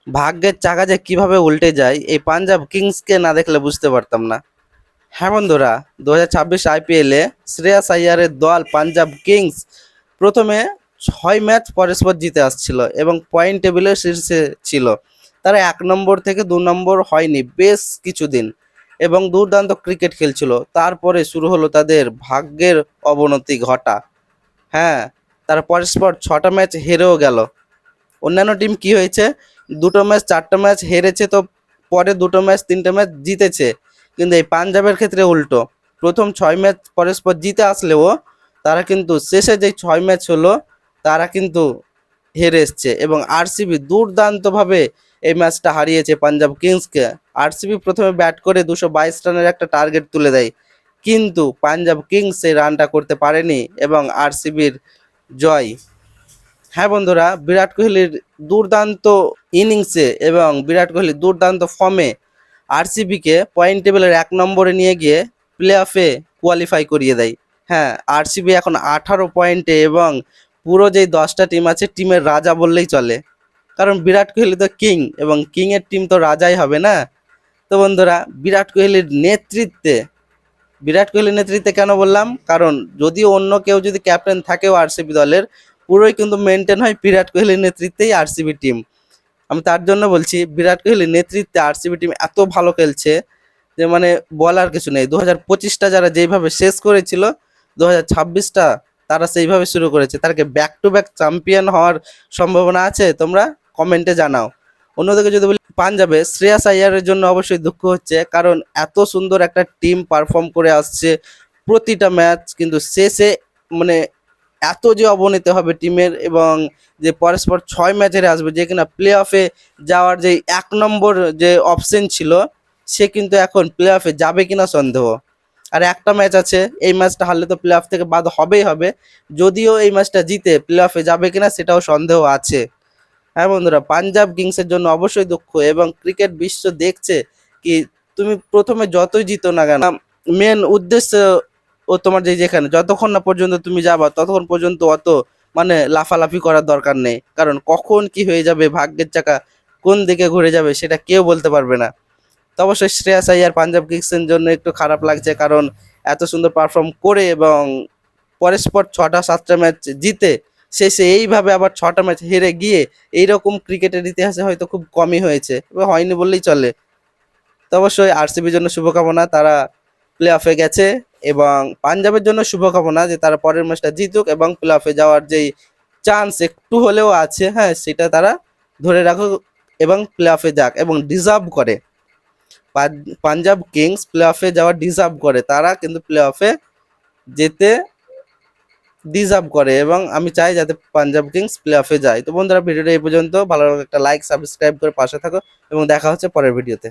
ভাগ্যের চাকা যে কিভাবে উল্টে যায় এই পাঞ্জাব কিংসকে না দেখলে বুঝতে পারতাম না। হ্যাঁ বন্ধুরা, 2026 আইপিএলে শ্রেয়াস আইয়ারের দল পাঞ্জাব কিংস প্রথমে 6 ম্যাচ পরস্পর জিতে আসছিল এবং পয়েন্ট টেবিলের শীর্ষে ছিল। তারা 1 নম্বর থেকে 2 নম্বর হয়নি বেশ কিছুদিন এবং দুর্দান্ত ক্রিকেট খেলছিল। তারপরে শুরু হলো তাদের ভাগ্যের অবনতি ঘটা। হ্যাঁ, তারা পরস্পর 6টা ম্যাচ হেরেও গেল। অন্যান্য টিম কি হয়েছে, 2টো ম্যাচ 4টা ম্যাচ হেরেছে, তো পরে 2টো ম্যাচ 3টে ম্যাচ জিতেছে। কিন্তু এই পাঞ্জাবের ক্ষেত্রে উল্টো, প্রথম 6 ম্যাচ পরস্পর জিতে আসলেও তারা কিন্তু শেষে যেই 6 ম্যাচ হলো তারা কিন্তু হেরে এসছে এবং আরসিবি দুর্দান্তভাবে এই ম্যাচটা হারিয়েছে পাঞ্জাব কিংসকে। আরসিবি প্রথমে ব্যাট করে 222 রানের একটা টার্গেট তুলে দেয়, কিন্তু পাঞ্জাব কিংস সেই রানটা করতে পারেনি এবং আরসিবির জয়। হ্যাঁ বন্ধুরা, বিরাট কোহলির দুর্দান্ত ইনিংসে এবং বিরাট কোহলির দুর্দান্ত ফর্মে আরসিবিকে পয়েন্ট টেবিলের 1 নম্বরে নিয়ে গিয়ে প্লে অফে কোয়ালিফাই করিয়ে দেয়। হ্যাঁ, আরসিবি এখন 18 পয়েন্টে এবং পুরো যেই 10টা টিম আছে টিমের রাজা বললেই চলে, কারণ বিরাট কোহলি তো কিং এবং কিংয়ের টিম তো রাজাই হবে না। তো বন্ধুরা, বিরাট কোহলির নেতৃত্বে কেন বললাম, কারণ যদি অন্য কেউ যদি ক্যাপ্টেন থাকেও আরসিবি দলের, পুরোই কিন্তু মেনটেন হয় বিরাট কোহলির নেতৃত্বেই আরসিবি টিম। আমি তার জন্য বলছি বিরাট কোহলির নেতৃত্বে আরসিবি টিম এত ভালো খেলছে যে মানে বলার কিছু নেই। 2025টা যারা যেইভাবে শেষ করেছিল, 2026টা তারা সেইভাবে শুরু করেছে। তাদেরকে ব্যাক টু ব্যাক চ্যাম্পিয়ন হওয়ার সম্ভাবনা আছে, তোমরা কমেন্টে জানাও। অন্যদিকে যদি বলি পাঞ্জাবে শ্রেয়াস আইয়ারের জন্য অবশ্যই দুঃখ হচ্ছে, কারণ এত সুন্দর একটা টিম পারফর্ম করে আসছে প্রতিটা ম্যাচ, কিন্তু শেষে মানে এত যে অবনতি হবে টিমের এবং যে পরস্পর 6 ম্যাচ হেরে আসবে, যে কিনা প্লে অফে যাওয়ার যে 1 নম্বর যে অপশন ছিল সে কিন্তু এখন প্লে অফে যাবে কিনা সন্দেহ। আর একটা ম্যাচ আছে, এই ম্যাচটা হারলে তো প্লে অফ থেকে বাদ হবেই হবে, যদিও এই ম্যাচটা জিতে প্লে অফে যাবে কিনা সেটাও সন্দেহ আছে। হ্যাঁ বন্ধুরা, পাঞ্জাব কিংসের জন্য অবশ্যই দুঃখ এবং ক্রিকেট বিশ্ব দেখছে কি তুমি প্রথমে যতই জিতো না কেন, মেন উদ্দেশ্য ও তোমার যেখানে যতক্ষণ না পর্যন্ত তুমি যাবা ততক্ষণ পর্যন্ত অত মানে লাফালাফি করার দরকার নেই, কারণ কখন কি হয়ে যাবে, ভাগ্যের চাকা কোন দিকে ঘুরে যাবে সেটা কেউ বলতে পারবে না। তো অবশ্যই শ্রেয়াস আইয়ার পাঞ্জাব কিংসের জন্য একটু খারাপ লাগছে, কারণ এত সুন্দর পারফর্ম করে এবং পরস্পর 6টা 7টা ম্যাচ জিতে শেষে এইভাবে আবার 6টা ম্যাচ হেরে গিয়ে এইরকম ক্রিকেটের ইতিহাসে হয়তো খুব কমই হয়েছে, তবে হয়নি বললেই চলে। তো অবশ্যই আরসিবির জন্য শুভকামনা, তারা প্লে অফে গেছে, এবং পাঞ্জাবের জন্য শুভকামনা যে তারা পরের ম্যাচটা জিতুক এবং প্লে অফে যাওয়ার যেই চান্স একটু হলেও আছে, হ্যাঁ সেটা তারা ধরে রাখুক এবং প্লে অফে যাক এবং ডিজার্ভ করে। পাঞ্জাব কিংস প্লে অফে যাওয়ার ডিজার্ভ করে, তারা কিন্তু প্লে অফে যেতে ডিজার্ভ করে এবং আমি চাই যাতে পাঞ্জাব কিংস প্লে অফে যায়। তো বন্ধুরা, ভিডিওটা এই পর্যন্ত। ভালো লাগলে একটা লাইক সাবস্ক্রাইব করে পাশে থাকো এবং দেখা হচ্ছে পরের ভিডিওতে।